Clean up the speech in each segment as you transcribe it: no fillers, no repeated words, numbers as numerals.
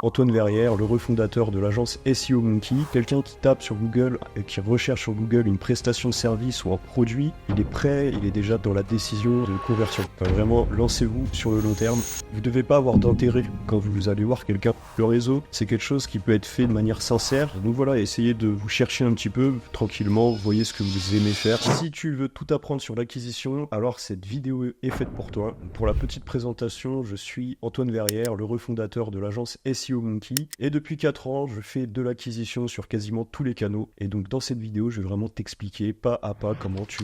Antoine Verrière, le refondateur de l'agence SEO Monkey. Quelqu'un qui tape sur Google et qui recherche sur Google une prestation de service ou un produit, il est prêt, il est déjà dans la décision de conversion. Enfin, vraiment, lancez-vous sur le long terme. Vous ne devez pas avoir d'intérêt quand vous allez voir quelqu'un. Le réseau, c'est quelque chose qui peut être fait de manière sincère. Donc voilà, essayez de vous chercher un petit peu tranquillement, voyez ce que vous aimez faire. Si tu veux tout apprendre sur l'acquisition, alors cette vidéo est faite pour toi. Pour la petite présentation, je suis Antoine Verrière, le refondateur de l'agence SEO Monkey. Et depuis 4 ans, je fais de l'acquisition sur quasiment tous les canaux. Et donc dans cette vidéo, je vais vraiment t'expliquer pas à pas comment tu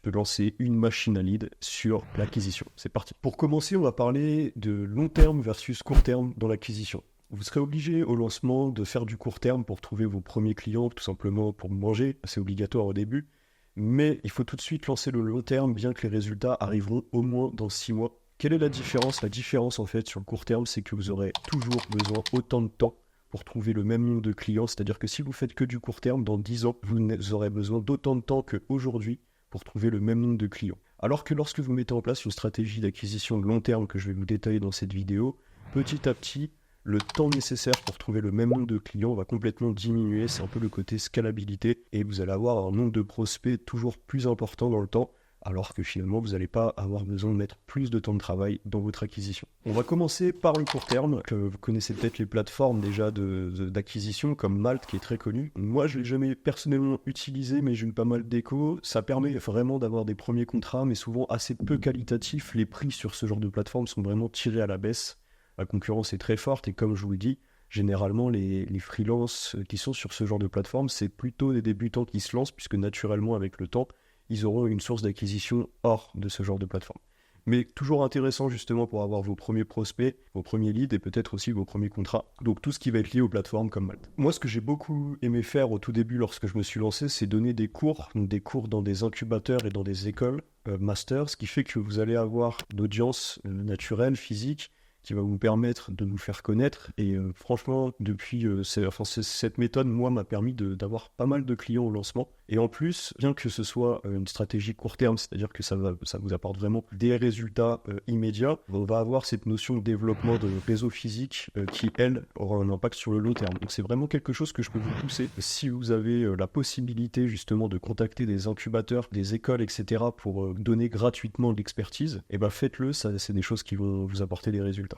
peux lancer une machine à lead sur l'acquisition. C'est parti. Pour commencer, on va parler de long terme versus court terme dans l'acquisition. Vous serez obligé au lancement de faire du court terme pour trouver vos premiers clients, tout simplement pour manger. C'est obligatoire au début. Mais il faut tout de suite lancer le long terme, bien que les résultats arriveront au moins dans 6 mois. Quelle est la différence? La différence, en fait, sur le court terme, c'est que vous aurez toujours besoin autant de temps pour trouver le même nombre de clients. C'est-à-dire que si vous faites que du court terme, dans 10 ans, vous aurez besoin d'autant de temps qu'aujourd'hui pour trouver le même nombre de clients. Alors que lorsque vous mettez en place une stratégie d'acquisition de long terme que je vais vous détailler dans cette vidéo, petit à petit, le temps nécessaire pour trouver le même nombre de clients va complètement diminuer. C'est un peu le côté scalabilité et vous allez avoir un nombre de prospects toujours plus important dans le temps, alors que finalement, vous n'allez pas avoir besoin de mettre plus de temps de travail dans votre acquisition. On va commencer par le court terme, que vous connaissez peut-être les plateformes déjà d'acquisition, comme Malte, qui est très connu. Moi, je ne l'ai jamais personnellement utilisé, mais j'ai eu pas mal d'échos. Ça permet vraiment d'avoir des premiers contrats, mais souvent assez peu qualitatifs. Les prix sur ce genre de plateforme sont vraiment tirés à la baisse. La concurrence est très forte, et comme je vous le dis, généralement, les freelances qui sont sur ce genre de plateforme, c'est plutôt des débutants qui se lancent, puisque naturellement, avec le temps, ils auront une source d'acquisition hors de ce genre de plateforme. Mais toujours intéressant justement pour avoir vos premiers prospects, vos premiers leads et peut-être aussi vos premiers contrats. Donc tout ce qui va être lié aux plateformes comme Malte. Moi, ce que j'ai beaucoup aimé faire au tout début lorsque je me suis lancé, c'est donner des cours, donc des cours dans des incubateurs et dans des écoles master, ce qui fait que vous allez avoir une audience naturelle, physique, qui va vous permettre de vous faire connaître. Et franchement, depuis cette méthode, moi, m'a permis d'avoir pas mal de clients au lancement. Et en plus, bien que ce soit une stratégie court terme, c'est-à-dire que ça vous apporte vraiment des résultats immédiats, on va avoir cette notion de développement de réseau physique qui, elle, aura un impact sur le long terme. Donc c'est vraiment quelque chose que je peux vous pousser. Si vous avez la possibilité justement de contacter des incubateurs, des écoles, etc. pour donner gratuitement de l'expertise, et ben faites-le, ça, c'est des choses qui vont vous apporter des résultats.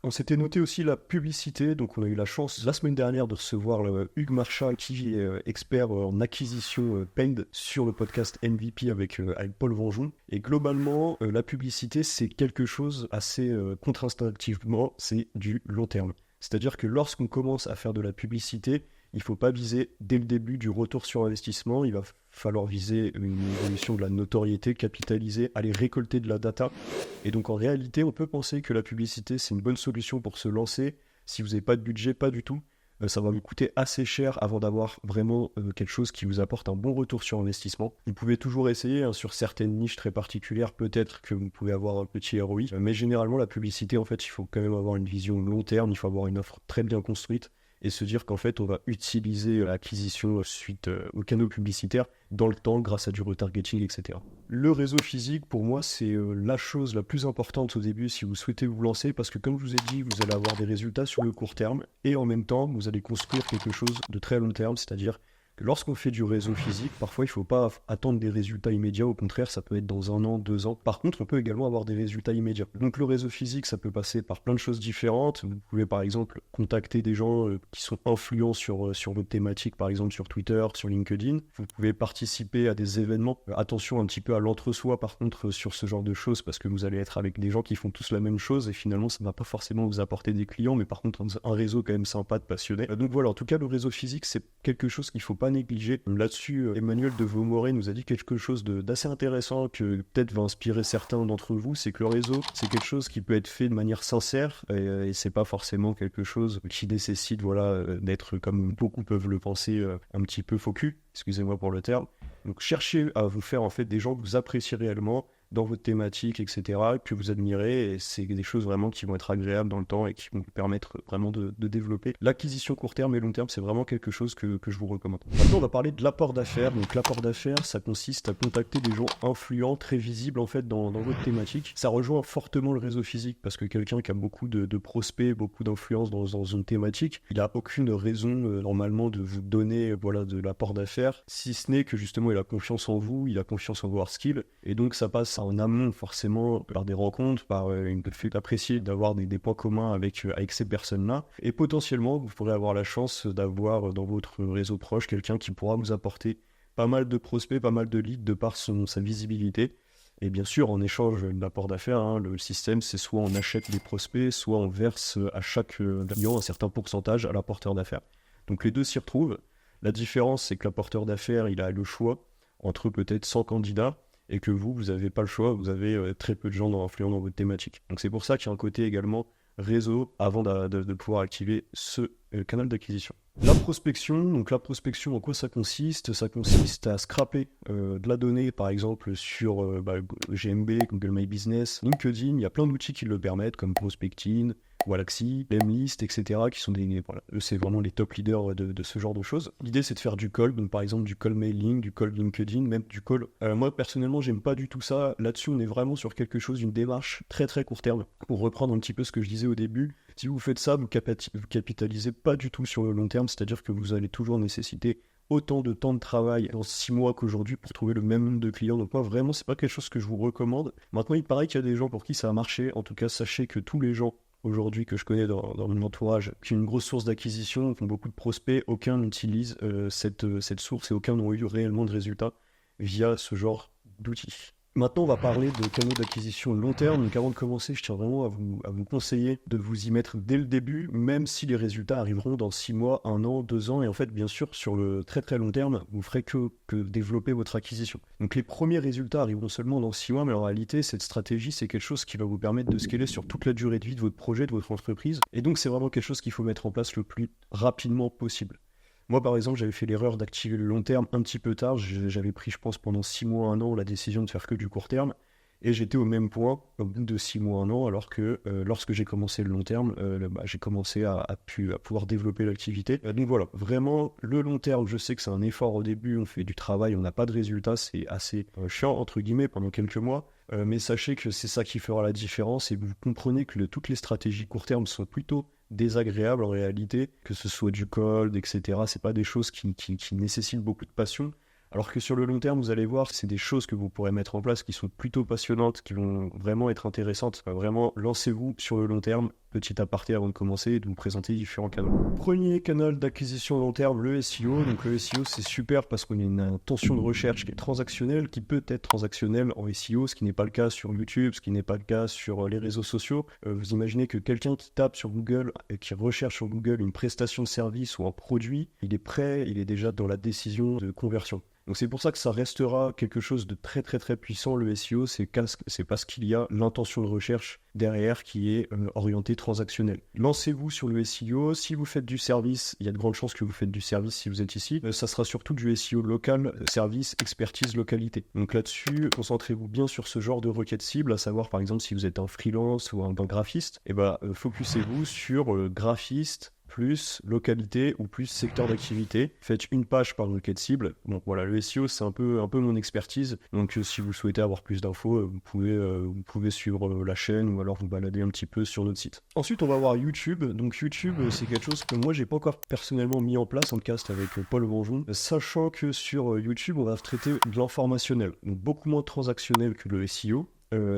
On s'était noté aussi la publicité, donc on a eu la chance la semaine dernière de recevoir Hugues Marchal qui est expert en acquisition paid sur le podcast MVP avec Paul Venjon. Et globalement, la publicité c'est quelque chose assez contre-instinctivement, c'est du long terme. C'est-à-dire que lorsqu'on commence à faire de la publicité, il ne faut pas viser dès le début du retour sur investissement, il va falloir viser une évolution de la notoriété, capitaliser, aller récolter de la data. Et donc en réalité, on peut penser que la publicité, c'est une bonne solution pour se lancer. Si vous n'avez pas de budget, pas du tout. Ça va vous coûter assez cher avant d'avoir vraiment quelque chose qui vous apporte un bon retour sur investissement. Vous pouvez toujours essayer, sur certaines niches très particulières, peut-être que vous pouvez avoir un petit ROI. Mais généralement, la publicité, en fait, il faut quand même avoir une vision long terme, il faut avoir une offre très bien construite et se dire qu'en fait, on va utiliser l'acquisition suite aux canaux publicitaires dans le temps grâce à du retargeting, etc. Le réseau physique, pour moi, c'est la chose la plus importante au début si vous souhaitez vous lancer parce que, comme je vous ai dit, vous allez avoir des résultats sur le court terme et en même temps, vous allez construire quelque chose de très long terme, c'est-à-dire que lorsqu'on fait du réseau physique, parfois il ne faut pas attendre des résultats immédiats, au contraire ça peut être dans 1 an, 2 ans. Par contre, on peut également avoir des résultats immédiats. Donc le réseau physique, ça peut passer par plein de choses différentes. Vous pouvez par exemple contacter des gens qui sont influents sur votre thématique, par exemple sur Twitter, sur LinkedIn. Vous pouvez participer à des événements. Attention un petit peu à l'entre-soi par contre sur ce genre de choses parce que vous allez être avec des gens qui font tous la même chose et finalement ça ne va pas forcément vous apporter des clients, mais par contre un réseau quand même sympa de passionnés. Donc voilà, en tout cas le réseau physique c'est quelque chose qu'il ne faut pas négliger. Là-dessus, Emmanuel de Vaumoré nous a dit quelque chose d'assez intéressant que peut-être va inspirer certains d'entre vous, c'est que le réseau, c'est quelque chose qui peut être fait de manière sincère et c'est pas forcément quelque chose qui nécessite d'être, comme beaucoup peuvent le penser, un petit peu faux cul, excusez-moi pour le terme. Donc cherchez à vous faire en fait des gens que vous appréciez réellement, dans votre thématique, etc., que vous admirez, et c'est des choses vraiment qui vont être agréables dans le temps et qui vont vous permettre vraiment de développer. L'acquisition court terme et long terme, c'est vraiment quelque chose que je vous recommande. Maintenant, on va parler de l'apport d'affaires. Donc l'apport d'affaires, ça consiste à contacter des gens influents, très visibles en fait dans votre thématique. Ça rejoint fortement le réseau physique, parce que quelqu'un qui a beaucoup de prospects, beaucoup d'influence dans une thématique, il n'a aucune raison normalement de vous donner de l'apport d'affaires, si ce n'est que justement il a confiance en vous, il a confiance en vos hard skills, et donc ça passe en amont forcément par des rencontres, par le fait d'apprécier d'avoir des points communs avec ces personnes-là, et potentiellement vous pourrez avoir la chance d'avoir dans votre réseau proche quelqu'un qui pourra vous apporter pas mal de prospects, pas mal de leads de par sa visibilité. Et bien sûr, en échange de l'apport d'affaires, le système, c'est soit on achète des prospects, soit on verse à chaque client un certain pourcentage à l'apporteur d'affaires. Donc les deux s'y retrouvent. La différence, c'est que l'apporteur d'affaires, il a le choix entre peut-être 100 candidats, et que vous n'avez pas le choix, vous avez très peu de gens influents dans votre thématique. Donc c'est pour ça qu'il y a un côté également réseau avant de pouvoir activer ce canal d'acquisition. La prospection, donc la prospection, en quoi ça consiste? Ça consiste à scraper de la donnée, par exemple sur GMB, Google My Business, LinkedIn. Il y a plein d'outils qui le permettent, comme Prospecting, Wallaxy, Lemlist, etc., qui sont eux, c'est vraiment les top leaders de ce genre de choses. L'idée, c'est de faire du call, donc par exemple du call mailing, du call LinkedIn, même du call. Moi, personnellement, j'aime pas du tout ça. Là-dessus, on est vraiment sur quelque chose, une démarche très très court terme. Pour reprendre un petit peu ce que je disais au début, si vous faites ça, vous capitalisez pas du tout sur le long terme, c'est-à-dire que vous allez toujours nécessiter autant de temps de travail dans 6 mois qu'aujourd'hui pour trouver le même nombre de clients. Donc moi, vraiment, c'est pas quelque chose que je vous recommande. Maintenant, il paraît qu'il y a des gens pour qui ça a marché. En tout cas, sachez que tous les gens aujourd'hui que je connais dans mon entourage, qui ont une grosse source d'acquisition, qui ont beaucoup de prospects, aucun n'utilise cette source, et aucun n'a eu réellement de résultats via ce genre d'outils. Maintenant, on va parler de canaux d'acquisition long terme. Donc avant de commencer, je tiens vraiment à vous conseiller de vous y mettre dès le début, même si les résultats arriveront dans 6 mois, 1 an, 2 ans. Et en fait, bien sûr, sur le très très long terme, vous ne ferez que développer votre acquisition. Donc les premiers résultats arriveront seulement dans 6 mois, mais en réalité, cette stratégie, c'est quelque chose qui va vous permettre de scaler sur toute la durée de vie de votre projet, de votre entreprise. Et donc, c'est vraiment quelque chose qu'il faut mettre en place le plus rapidement possible. Moi, par exemple, j'avais fait l'erreur d'activer le long terme un petit peu tard. J'avais pris, je pense, pendant 6 mois, 1 an, la décision de faire que du court terme. Et j'étais au même point au bout de 6 mois, 1 an, alors que lorsque j'ai commencé le long terme, j'ai commencé à pouvoir développer l'activité. Donc voilà, vraiment, le long terme, je sais que c'est un effort au début, on fait du travail, on n'a pas de résultats, c'est assez chiant, entre guillemets, pendant quelques mois. Mais sachez que c'est ça qui fera la différence, et vous comprenez que toutes les stratégies court terme sont plutôt désagréables en réalité, que ce soit du cold, etc. C'est pas des choses qui nécessitent beaucoup de passion. Alors que sur le long terme, vous allez voir, c'est des choses que vous pourrez mettre en place qui sont plutôt passionnantes, qui vont vraiment être intéressantes. Vraiment, lancez-vous sur le long terme. Petit aparté avant de commencer et de vous présenter différents canaux. Premier canal d'acquisition long terme, le SEO. Donc le SEO, c'est super parce qu'on a une intention de recherche qui est transactionnelle, qui peut être transactionnelle en SEO, ce qui n'est pas le cas sur YouTube, ce qui n'est pas le cas sur les réseaux sociaux. Vous imaginez que quelqu'un qui tape sur Google et qui recherche sur Google une prestation de service ou un produit, il est prêt, il est déjà dans la décision de conversion. Donc c'est pour ça que ça restera quelque chose de très très très puissant, le SEO, c'est parce qu'il y a l'intention de recherche derrière qui est orientée transactionnelle. Lancez-vous sur le SEO. Si vous faites du service, il y a de grandes chances que vous faites du service si vous êtes ici. Ça sera surtout du SEO local, service, expertise, localité. Donc là-dessus, concentrez-vous bien sur ce genre de requête cible, à savoir par exemple si vous êtes un freelance ou un graphiste, focusez-vous sur graphiste, plus localité ou plus secteur d'activité. Faites une page par requête cible. Donc voilà, le SEO, c'est un peu mon expertise. Donc si vous souhaitez avoir plus d'infos, vous pouvez suivre la chaîne ou alors vous balader un petit peu sur notre site. Ensuite, on va voir YouTube. Donc YouTube, c'est quelque chose que moi, j'ai pas encore personnellement mis en place en cast avec Paul Bonjour. Sachant que sur YouTube, on va traiter de l'informationnel. Donc beaucoup moins transactionnel que le SEO.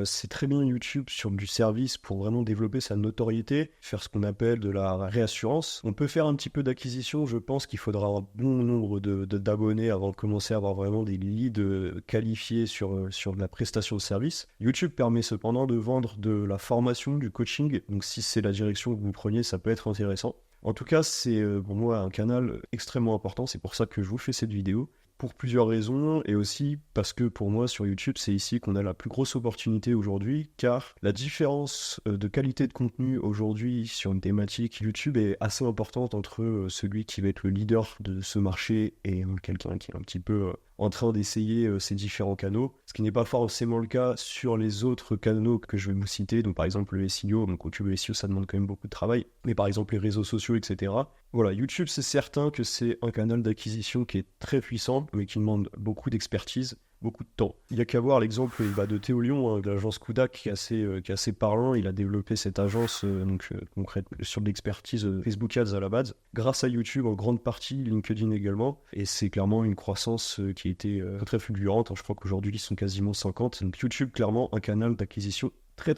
C'est très bien YouTube sur du service pour vraiment développer sa notoriété, faire ce qu'on appelle de la réassurance. On peut faire un petit peu d'acquisition, je pense qu'il faudra un bon nombre d'abonnés avant de commencer à avoir vraiment des leads qualifiés sur de la prestation de service. YouTube permet cependant de vendre de la formation, du coaching, donc si c'est la direction que vous preniez, ça peut être intéressant. En tout cas, c'est pour moi un canal extrêmement important, c'est pour ça que je vous fais cette vidéo. Pour plusieurs raisons, et aussi parce que pour moi sur YouTube c'est ici qu'on a la plus grosse opportunité aujourd'hui, car la différence de qualité de contenu aujourd'hui sur une thématique YouTube est assez importante entre celui qui va être le leader de ce marché et quelqu'un qui est un petit peu en train d'essayer ces différents canaux, ce qui n'est pas forcément le cas sur les autres canaux que je vais vous citer, donc par exemple le SEO, donc YouTube SEO ça demande quand même beaucoup de travail, mais par exemple les réseaux sociaux, etc. Voilà, YouTube c'est certain que c'est un canal d'acquisition qui est très puissant, mais qui demande beaucoup d'expertise, beaucoup de temps. Il n'y a qu'à voir l'exemple de Théo Lyon, de l'agence Kudak, qui est assez parlant. Il a développé cette agence concrètement sur de l'expertise Facebook Ads à la base, grâce à YouTube en grande partie, LinkedIn également, et c'est clairement une croissance qui a été très fulgurante. Je crois qu'aujourd'hui ils sont quasiment 50, donc YouTube clairement un canal d'acquisition très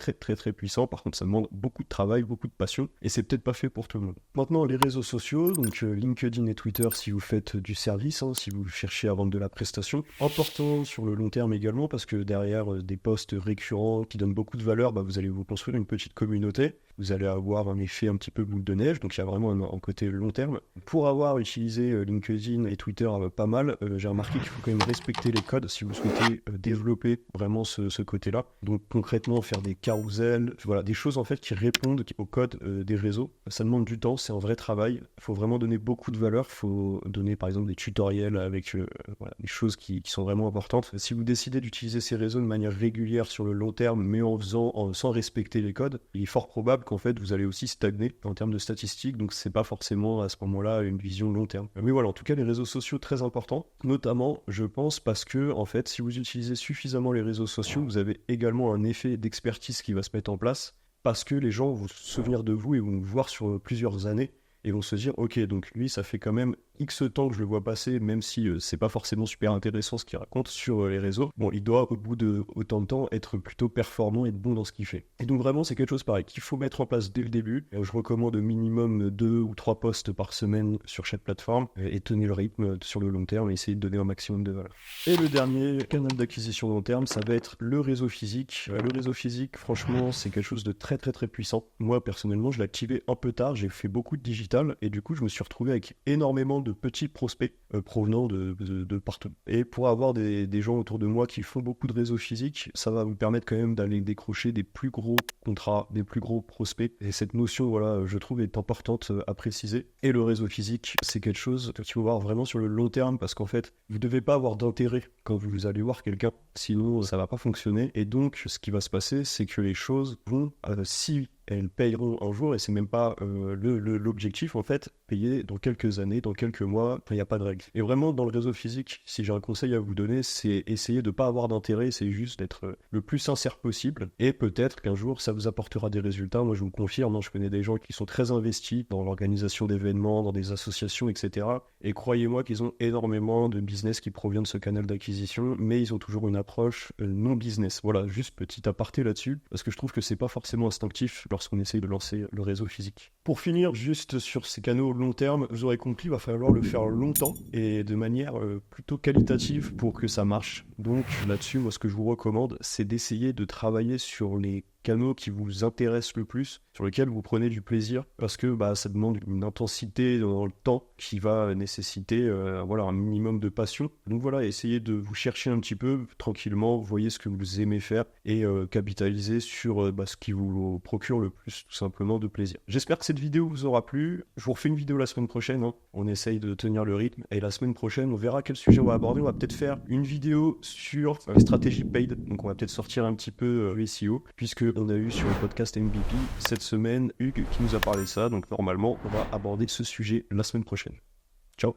puissant. Par contre ça demande beaucoup de travail, beaucoup de passion, et c'est peut-être pas fait pour tout le monde. Maintenant les réseaux sociaux, donc LinkedIn et Twitter si vous faites du service, si vous cherchez à vendre de la prestation. Important sur le long terme également, parce que derrière des posts récurrents qui donnent beaucoup de valeur, vous allez vous construire une petite communauté. Vous allez avoir un effet un petit peu boule de neige, donc il y a vraiment un côté long terme. Pour avoir utilisé LinkedIn et Twitter pas mal, j'ai remarqué qu'il faut quand même respecter les codes si vous souhaitez développer vraiment ce côté-là. Donc concrètement faire des carousels, voilà, des choses en fait qui répondent aux codes des réseaux. Ça demande du temps, c'est un vrai travail. Il faut vraiment donner beaucoup de valeur, il faut donner par exemple des tutoriels avec des choses qui sont vraiment importantes. Si vous décidez d'utiliser ces réseaux de manière régulière sur le long terme, mais sans respecter les codes, il est fort probable qu'en fait vous allez aussi stagner en termes de statistiques, donc c'est pas forcément à ce moment-là une vision long terme. Mais voilà, en tout cas les réseaux sociaux très importants, notamment je pense parce que en fait si vous utilisez suffisamment les réseaux sociaux, vous avez également un effet d'expertise qui va se mettre en place, parce que les gens vont se souvenir de vous et vont vous voir sur plusieurs années et vont se dire ok, donc lui ça fait quand même X temps que je le vois passer, même si c'est pas forcément super intéressant ce qu'il raconte sur les réseaux. Bon, il doit au bout de autant de temps être plutôt performant et bon dans ce qu'il fait. Et donc vraiment c'est quelque chose pareil qu'il faut mettre en place dès le début. Je recommande au minimum 2 ou 3 posts par semaine sur chaque plateforme et tenir le rythme sur le long terme et essayer de donner un maximum de valeur. Et le dernier canal d'acquisition long terme, ça va être le réseau physique. Le réseau physique, franchement, c'est quelque chose de très puissant. Moi personnellement, je l'ai activé un peu tard, j'ai fait beaucoup de digital et du coup je me suis retrouvé avec énormément de petits prospects provenant de partout. Et pour avoir des gens autour de moi qui font beaucoup de réseaux physiques, ça va vous permettre quand même d'aller décrocher des plus gros contrats, des plus gros prospects. Et cette notion, voilà, je trouve est importante à préciser. Et le réseau physique, c'est quelque chose qu'il faut voir vraiment sur le long terme, parce qu'en fait, vous ne devez pas avoir d'intérêt quand vous allez voir quelqu'un, sinon ça va pas fonctionner. Et donc, ce qui va se passer, c'est que les choses vont, si elles payeront un jour, et c'est même pas l'objectif en fait, payer dans quelques années, dans quelques mois, il n'y a pas de règle. Et vraiment dans le réseau physique, si j'ai un conseil à vous donner, c'est essayer de pas avoir d'intérêt, c'est juste d'être le plus sincère possible, et peut-être qu'un jour ça vous apportera des résultats. Moi je vous confirme, je connais des gens qui sont très investis dans l'organisation d'événements, dans des associations, etc. Et croyez-moi qu'ils ont énormément de business qui provient de ce canal d'acquisition, mais ils ont toujours une approche non business. Voilà, juste petit aparté là-dessus, parce que je trouve que c'est pas forcément instinctif lorsqu'on essaye de lancer le réseau physique. Pour finir, juste sur ces canaux long terme, vous aurez compris, il va falloir le faire longtemps et de manière plutôt qualitative pour que ça marche. Donc là-dessus, moi ce que je vous recommande, c'est d'essayer de travailler sur les canaux qui vous intéressent le plus, sur lesquels vous prenez du plaisir, parce que ça demande une intensité dans le temps qui va nécessiter un minimum de passion. Donc voilà, essayez de vous chercher un petit peu tranquillement, voyez ce que vous aimez faire et capitaliser sur ce qui vous procure le plus tout simplement de plaisir. J'espère que cette vidéo vous aura plu. Je vous refais une vidéo la semaine prochaine, on essaye de tenir le rythme, et la semaine prochaine on verra quel sujet on va aborder. On va peut-être faire une vidéo sur stratégie paid, donc on va peut-être sortir un petit peu le SEO, puisque on a eu sur le podcast MVP cette semaine Hugues qui nous a parlé de ça, donc normalement on va aborder ce sujet la semaine prochaine. Ciao.